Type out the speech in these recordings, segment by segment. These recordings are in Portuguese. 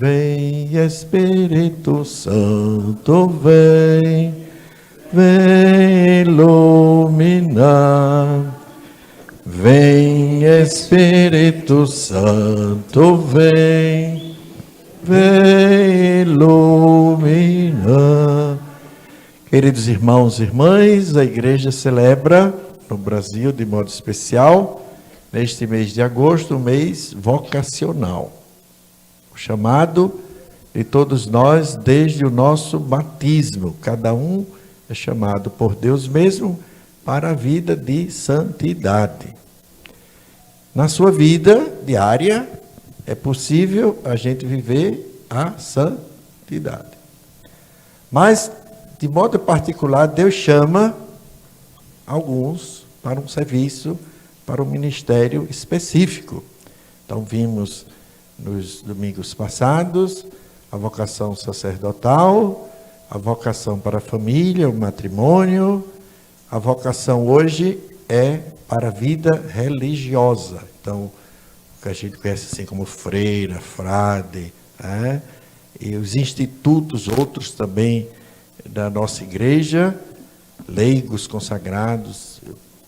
Vem Espírito Santo, vem, vem iluminar. Vem Espírito Santo, vem, vem iluminar. Queridos irmãos e irmãs, a igreja celebra no Brasil de modo especial, neste mês de agosto, o mês vocacional. O chamado de todos nós desde o nosso batismo. Cada um é chamado por Deus mesmo para a vida de santidade. Na sua vida diária, é possível a gente viver a santidade. Mas, de modo particular, Deus chama alguns para um serviço, para um ministério específico. Então, vimos nos domingos passados a vocação sacerdotal, a vocação para a família, o matrimônio. A vocação hoje é para a vida religiosa. Então, o que a gente conhece assim como freira, frade, e os institutos, outros também da nossa igreja, leigos consagrados,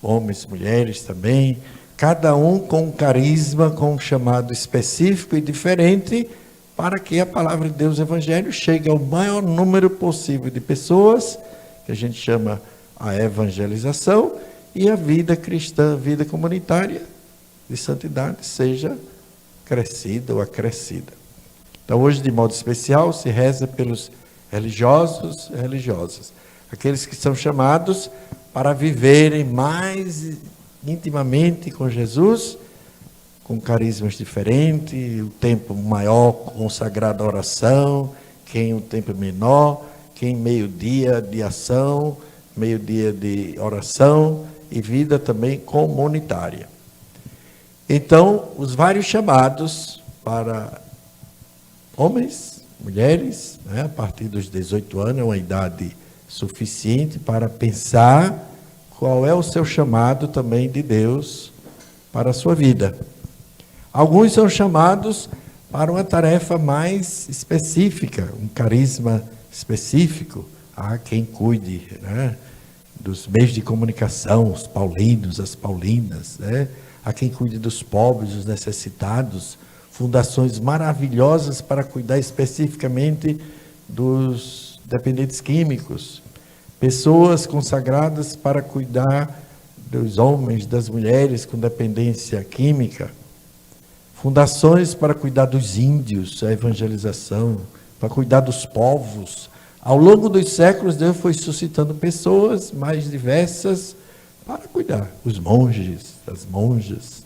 homens, mulheres também, cada um com um carisma, com um chamado específico e diferente, para que a palavra de Deus, o Evangelho, chegue ao maior número possível de pessoas, que a gente chama a evangelização, e a vida cristã, a vida comunitária de santidade seja crescida ou acrescida. Então, hoje, de modo especial, se reza pelos religiosos e religiosas, aqueles que são chamados para viverem mais intimamente com Jesus, com carismas diferentes, o tempo maior consagrado à oração, quem um tempo menor, quem meio-dia de ação, meio-dia de oração e vida também comunitária. Então, os vários chamados para homens, mulheres, a partir dos 18 anos, é uma idade suficiente para pensar qual é o seu chamado também de Deus para a sua vida. Alguns são chamados para uma tarefa mais específica, um carisma específico. Há quem cuide, dos meios de comunicação, os paulinos, as paulinas, há quem cuide dos pobres, dos necessitados, fundações maravilhosas para cuidar especificamente dos dependentes químicos, pessoas consagradas para cuidar dos homens, das mulheres com dependência química, fundações para cuidar dos índios, a evangelização, para cuidar dos povos. Ao longo dos séculos, Deus foi suscitando pessoas mais diversas para cuidar. Os monges, as monjas,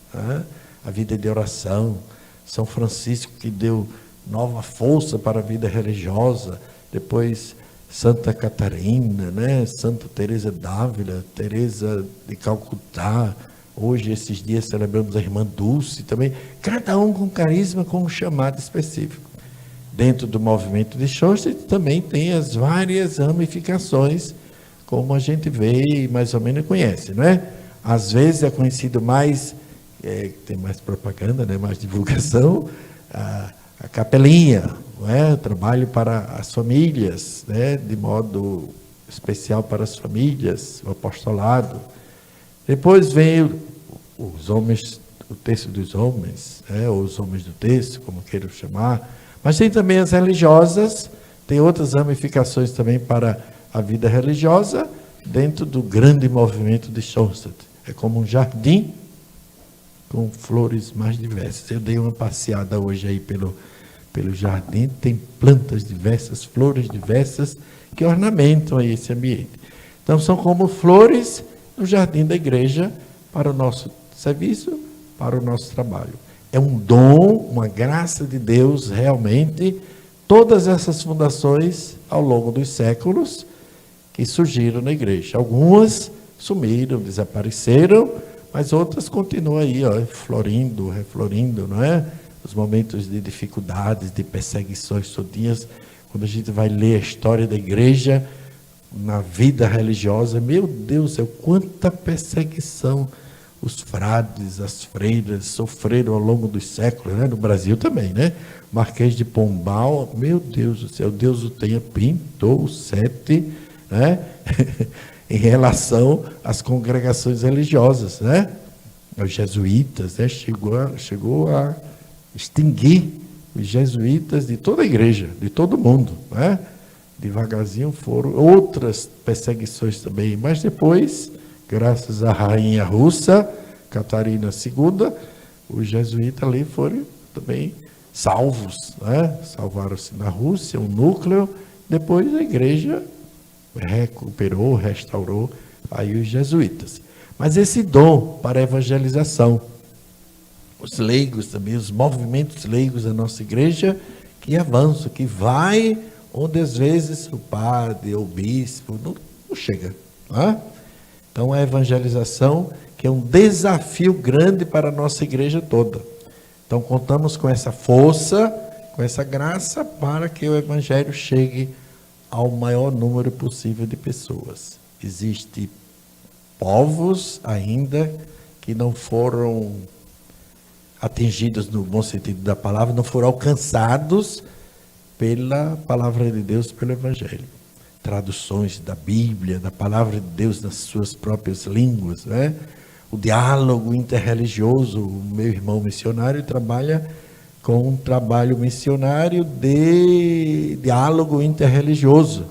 a vida de oração. São Francisco, que deu nova força para a vida religiosa. Depois, Santa Catarina, Santa Teresa d'Ávila, Teresa de Calcutá. Hoje, esses dias, celebramos a irmã Dulce também. Cada um com carisma, com um chamado específico. Dentro do movimento de Schoenstatt também tem as várias ramificações, como a gente vê e mais ou menos conhece, Às vezes é conhecido mais, tem mais propaganda, mais divulgação, a capelinha, trabalho para as famílias, de modo especial para as famílias, o apostolado. Depois vem os homens, o texto dos homens, ou os homens do texto, como queiram chamar. Mas tem também as religiosas, tem outras ramificações também para a vida religiosa, dentro do grande movimento de Schoenstatt. É como um jardim com flores mais diversas. Eu dei uma passeada hoje aí pelo jardim, tem plantas diversas, flores diversas, que ornamentam aí esse ambiente. Então, são como flores no jardim da igreja para o nosso serviço, para o nosso trabalho. É um dom, uma graça de Deus, realmente, todas essas fundações ao longo dos séculos que surgiram na igreja. Algumas sumiram, desapareceram, mas outras continuam aí, florindo, reflorindo, Os momentos de dificuldades, de perseguições todinhas, quando a gente vai ler a história da igreja na vida religiosa, meu Deus do céu, quanta perseguição os frades, as freiras sofreram ao longo dos séculos, né? No Brasil também, né? Marquês de Pombal, meu Deus do céu, Deus o tenha, pintou o 7, né? Em relação às congregações religiosas, né? Os jesuítas, né? Chegou a extinguir os jesuítas de toda a igreja, de todo mundo, né? Devagarzinho foram outras perseguições também, mas depois, graças à rainha russa, Catarina II, os jesuítas ali foram também salvos, né? Salvaram-se na Rússia, um núcleo, depois a igreja recuperou, restaurou aí os jesuítas. Mas esse dom para a evangelização, os leigos também, os movimentos leigos da nossa igreja, que avançam, que vai onde às vezes o padre ou o bispo não chega. Né? Então a evangelização, que é um desafio grande para a nossa igreja toda. Então contamos com essa força, com essa graça, para que o evangelho chegue ao maior número possível de pessoas. Existem povos ainda que não foram atingidos no bom sentido da palavra, não foram alcançados pela palavra de Deus, pelo evangelho. Traduções da Bíblia, da palavra de Deus nas suas próprias línguas, né? O diálogo interreligioso. O meu irmão missionário trabalha com um trabalho missionário de diálogo interreligioso,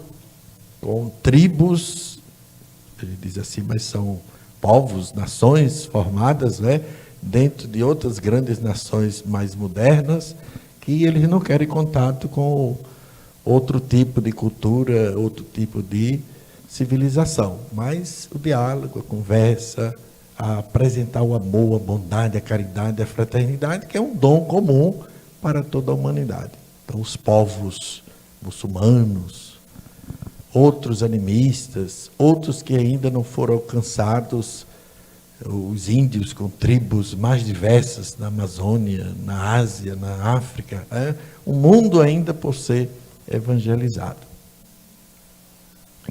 com tribos, ele diz assim, mas são povos, nações formadas, né, dentro de outras grandes nações mais modernas, que eles não querem contato com outro tipo de cultura, outro tipo de civilização, mas o diálogo, a conversa, a apresentar o amor, a bondade, a caridade, a fraternidade, que é um dom comum para toda a humanidade. Então, os povos muçulmanos, outros animistas, outros que ainda não foram alcançados, os índios com tribos mais diversas na Amazônia, na Ásia, na África, o mundo ainda por ser evangelizado.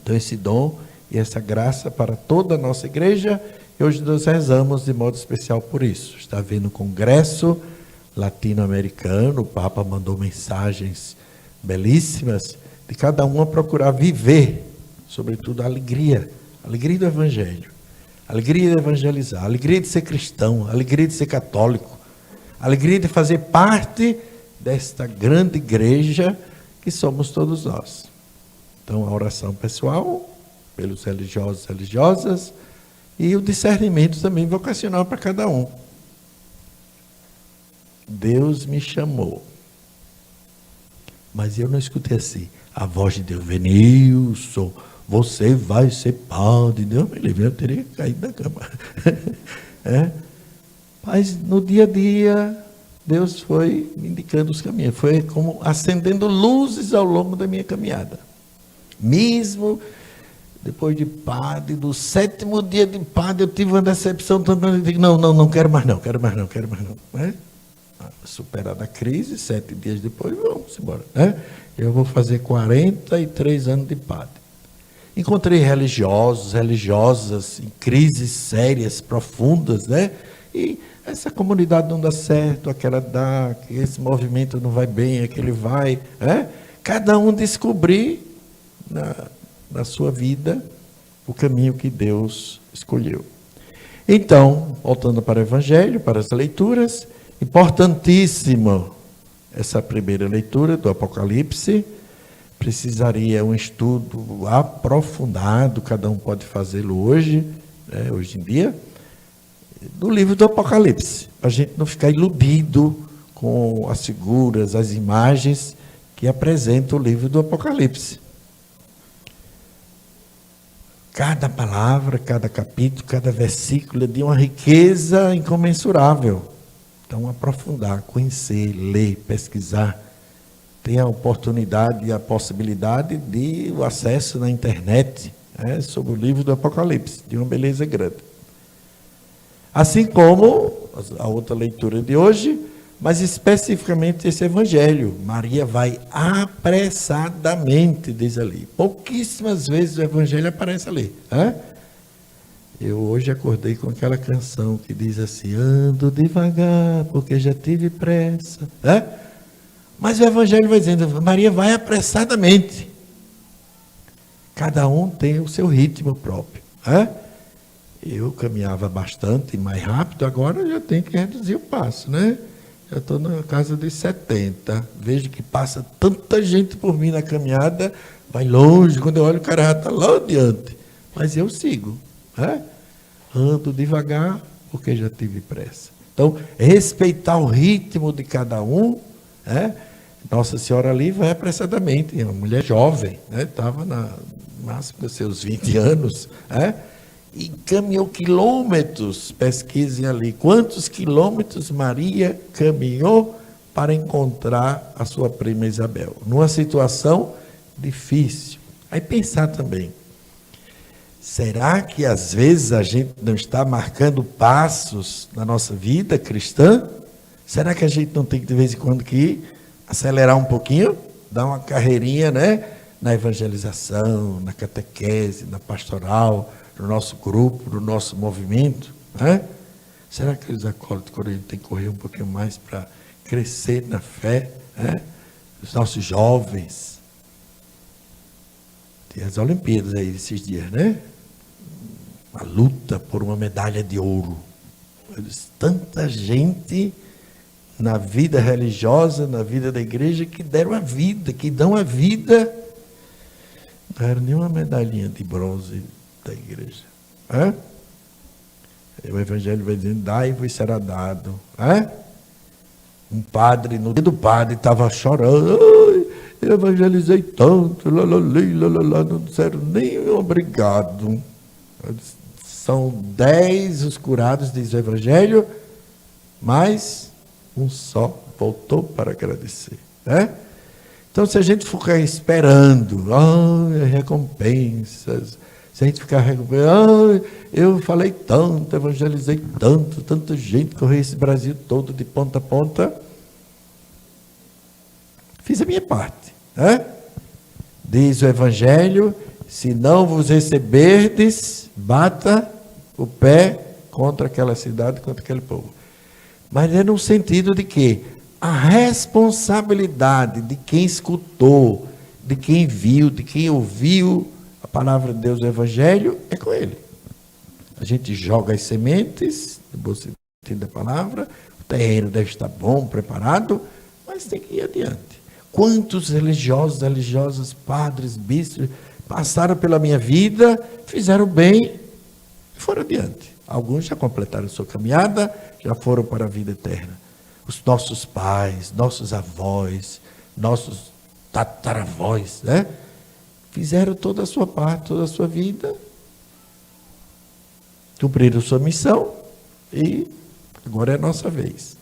Então, esse dom e essa graça para toda a nossa igreja. E hoje nós rezamos de modo especial por isso. Está havendo um congresso latino-americano, o Papa mandou mensagens belíssimas de cada um a procurar viver, sobretudo a alegria do Evangelho, a alegria de evangelizar, a alegria de ser cristão, a alegria de ser católico, a alegria de fazer parte desta grande igreja que somos todos nós. Então, a oração pessoal, pelos religiosos e religiosas, e o discernimento também vocacional para cada um. Deus me chamou, mas eu não escutei assim, a voz de Deus, Venilson, você vai ser padre. Deus me livre, eu teria caído da cama. Mas no dia a dia, Deus foi me indicando os caminhos, foi como acendendo luzes ao longo da minha caminhada. Mesmo depois de padre, do 7º dia de padre, eu tive uma decepção, eu digo, não quero mais não. Né? Superada a crise, 7 dias depois, vamos embora. Né? Eu vou fazer 43 anos de padre. Encontrei religiosos, religiosas, em crises sérias, profundas, né? E essa comunidade não dá certo, aquela dá, esse movimento não vai bem, aquele vai. Né? Cada um descobrir na sua vida o caminho que Deus escolheu. Então, voltando para o Evangelho, para as leituras, importantíssima essa primeira leitura do Apocalipse, precisaria um estudo aprofundado, cada um pode fazê-lo hoje, né, hoje em dia, do livro do Apocalipse, para a gente não ficar iludido com as figuras, as imagens que apresentam o livro do Apocalipse. Cada palavra, cada capítulo, cada versículo é de uma riqueza incomensurável. Então, aprofundar, conhecer, ler, pesquisar, ter a oportunidade e a possibilidade de o acesso na internet, né, sobre o livro do Apocalipse, de uma beleza grande. Assim como a outra leitura de hoje, mas especificamente esse Evangelho. Maria vai apressadamente, diz ali. Pouquíssimas vezes o Evangelho aparece ali. Né? Eu hoje acordei com aquela canção que diz assim: ando devagar, porque já tive pressa. Mas o Evangelho vai dizendo: Maria vai apressadamente. Cada um tem o seu ritmo próprio. Eu caminhava bastante mais rápido, agora já tenho que reduzir o passo, né? Já estou na casa dos 70. Vejo que passa tanta gente por mim na caminhada, vai longe. Quando eu olho, o cara já está lá adiante. Mas eu sigo. Ando devagar, porque já tive pressa. Então, respeitar o ritmo de cada um. Nossa Senhora ali vai apressadamente. Uma mulher jovem, estava na máximo dos seus 20 anos. E caminhou quilômetros, pesquisem ali, quantos quilômetros Maria caminhou para encontrar a sua prima Isabel, numa situação difícil. Aí pensar também, será que às vezes a gente não está marcando passos na nossa vida cristã? Será que a gente não tem que de vez em quando que acelerar um pouquinho, dar uma carreirinha, na evangelização, na catequese, na pastoral, no nosso grupo, no nosso movimento? Será que os acólitos corinthianos têm que correr um pouquinho mais para crescer na fé? Os nossos jovens. Tem as Olimpíadas aí esses dias, A luta por uma medalha de ouro. Tanta gente na vida religiosa, na vida da igreja, que deram a vida, que dão a vida. Não era nenhuma medalhinha de bronze da igreja. O Evangelho vai dizendo: dai-vos será dado. Um padre, no dia do padre, estava chorando: eu evangelizei tanto, não disseram nem obrigado. São 10 os curados, diz o Evangelho, mas um só voltou para agradecer. Então, se a gente ficar esperando recompensas, se a gente ficar recompensando, eu falei tanto, evangelizei tanto, tanta gente, corri esse Brasil todo de ponta a ponta, fiz a minha parte. Diz o Evangelho: se não vos receberdes, bata o pé contra aquela cidade, contra aquele povo. Mas é no sentido de que a responsabilidade de quem escutou, de quem viu, de quem ouviu a palavra de Deus, o Evangelho, é com ele. A gente joga as sementes, no bom sentido da palavra, o terreno deve estar bom, preparado, mas tem que ir adiante. Quantos religiosos, religiosas, padres, bispos, passaram pela minha vida, fizeram bem e foram adiante. Alguns já completaram sua caminhada, já foram para a vida eterna. Os nossos pais, nossos avós, nossos tataravós, fizeram toda a sua parte, toda a sua vida, cumpriram sua missão e agora é a nossa vez.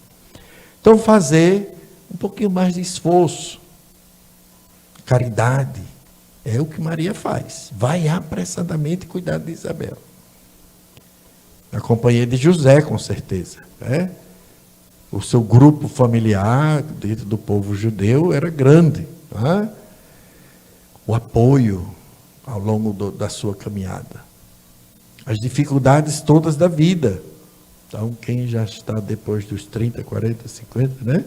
Então, fazer um pouquinho mais de esforço, caridade, é o que Maria faz. Vai apressadamente cuidar de Isabel. Na companhia de José, com certeza. O seu grupo familiar, dentro do povo judeu, era grande. O apoio ao longo da sua caminhada. As dificuldades todas da vida. Então, quem já está depois dos 30, 40, 50,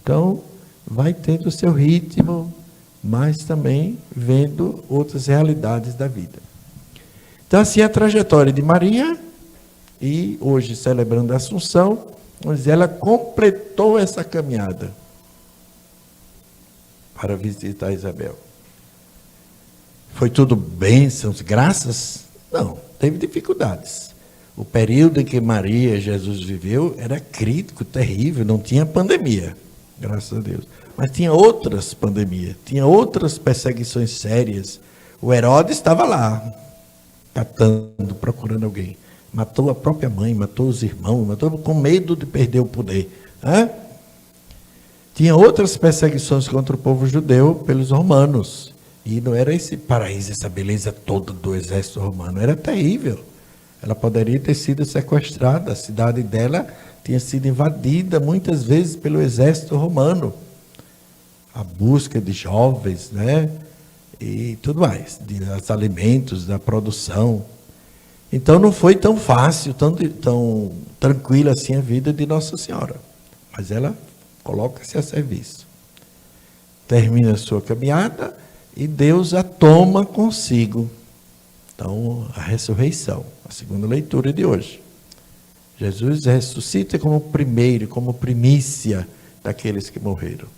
Então, vai tendo o seu ritmo, mas também vendo outras realidades da vida. Então, assim, a trajetória de Maria, e hoje celebrando a Assunção, mas ela completou essa caminhada para visitar Isabel. Foi tudo bênçãos, graças? Não, teve dificuldades. O período em que Maria e Jesus viveu era crítico, terrível, não tinha pandemia, graças a Deus. Mas tinha outras pandemias, tinha outras perseguições sérias. O Herodes estava lá, catando, procurando alguém. Matou a própria mãe, matou os irmãos, matou com medo de perder o poder. Tinha outras perseguições contra o povo judeu pelos romanos. E não era esse paraíso, essa beleza toda do exército romano. Era terrível. Ela poderia ter sido sequestrada. A cidade dela tinha sido invadida muitas vezes pelo exército romano. A busca de jovens, e tudo mais, dos alimentos, da produção. Então não foi tão fácil, tão tranquila assim a vida de Nossa Senhora. Mas ela coloca-se a serviço. Termina a sua caminhada e Deus a toma consigo. Então, a ressurreição, a segunda leitura de hoje. Jesus ressuscita como primeiro, como primícia daqueles que morreram.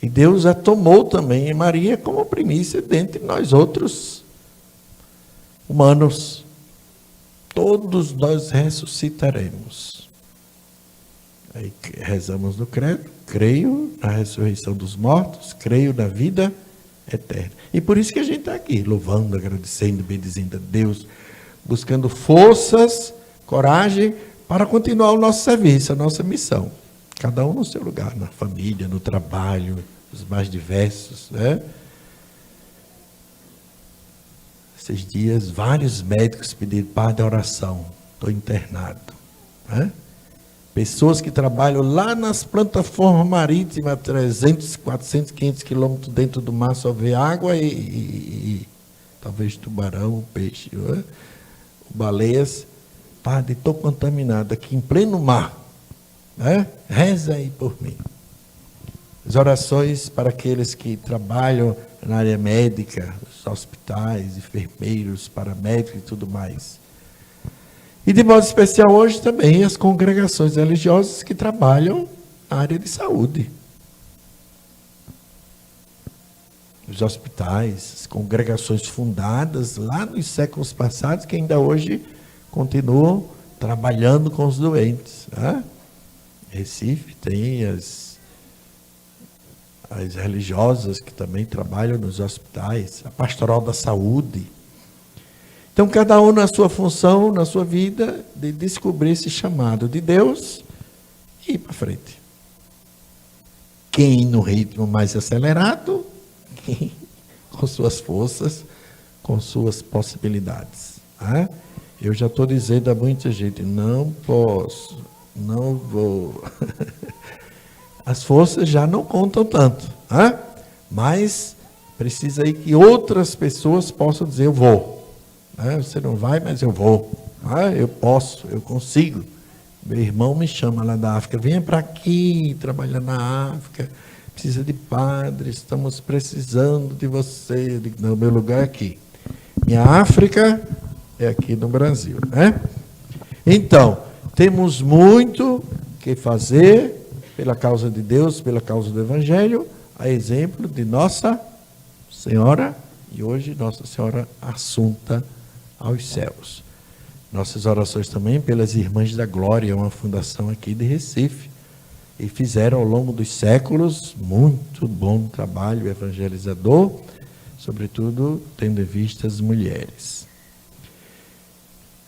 E Deus a tomou também em Maria como primícia dentre nós outros humanos. Todos nós ressuscitaremos. Aí rezamos no credo, creio na ressurreição dos mortos, creio na vida eterna. E por isso que a gente está aqui, louvando, agradecendo, bendizendo a Deus, buscando forças, coragem, para continuar o nosso serviço, a nossa missão. Cada um no seu lugar, na família, no trabalho, os mais diversos, né? Esses dias, vários médicos pediram Pai da oração, estou internado, né? Pessoas que trabalham lá nas plataformas marítimas, 300, 400, 500 quilômetros dentro do mar, só vê água e talvez tubarão, peixe, né? Baleias. Padre, estou contaminado aqui em pleno mar, né? Reza aí por mim. As orações para aqueles que trabalham na área médica, os hospitais, enfermeiros, paramédicos e tudo mais. E de modo especial hoje também as congregações religiosas que trabalham na área de saúde. Os hospitais, as congregações fundadas lá nos séculos passados que ainda hoje continuam trabalhando com os doentes. Né? Recife tem as religiosas que também trabalham nos hospitais, a pastoral da saúde. Então, cada um na sua função, na sua vida, de descobrir esse chamado de Deus e ir para frente. Quem no ritmo mais acelerado, quem com suas forças, com suas possibilidades. Né? Eu já estou dizendo a muita gente, não posso, não vou. As forças já não contam tanto, né? Mas precisa aí que outras pessoas possam dizer, eu vou. Né? Você não vai, mas eu vou. Eu posso, eu consigo. Meu irmão me chama lá da África, venha para aqui, trabalhar na África, precisa de padres, estamos precisando de você. Eu digo, não, meu lugar é aqui. Minha África é aqui no Brasil, né? Então, temos muito que fazer pela causa de Deus, pela causa do Evangelho, a exemplo de Nossa Senhora, e hoje Nossa Senhora Assunta aos céus. Nossas orações também pelas Irmãs da Glória, uma fundação aqui de Recife, e fizeram ao longo dos séculos muito bom trabalho evangelizador, sobretudo tendo em vista as mulheres.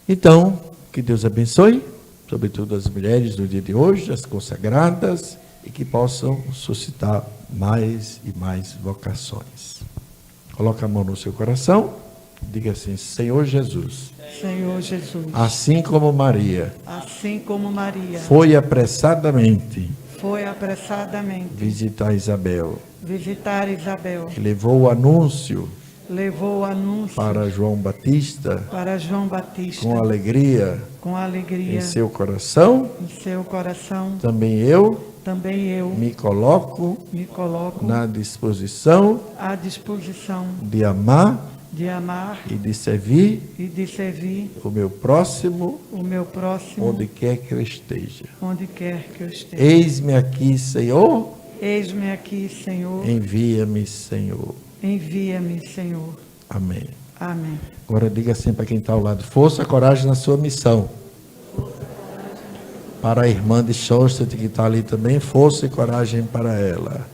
Então, que Deus abençoe, sobretudo as mulheres do dia de hoje, as consagradas, e que possam suscitar mais e mais vocações. Coloque a mão no seu coração, diga assim, Senhor Jesus. Senhor Jesus. Assim como Maria. Assim como Maria. Foi apressadamente. Foi apressadamente. Visitar Isabel. Visitar Isabel. E levou o anúncio. Levou o anúncio para João Batista, para João Batista, com alegria, em seu coração, também eu me coloco na disposição, de amar e de servir o meu próximo, onde quer que eu esteja. Eis-me aqui, Senhor. Envia-me, Senhor. Envia-me, Senhor. Amém. Amém. Agora diga assim para quem está ao lado, força, coragem na sua missão. Para a irmã de Schoenstatt que está ali também, força e coragem para ela.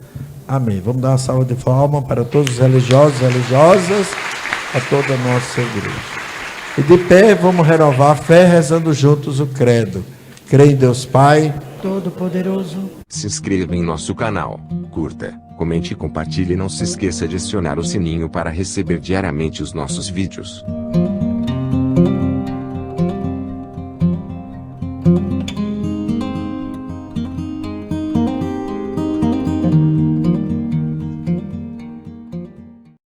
Amém. Vamos dar uma salva de palmas para todos os religiosos e religiosas, a toda a nossa igreja. E de pé, vamos renovar a fé, rezando juntos o credo. Creio em Deus Pai Todo-Poderoso. Se inscreva em nosso canal, curta, comente e compartilhe. Não se esqueça de acionar o sininho para receber diariamente os nossos vídeos.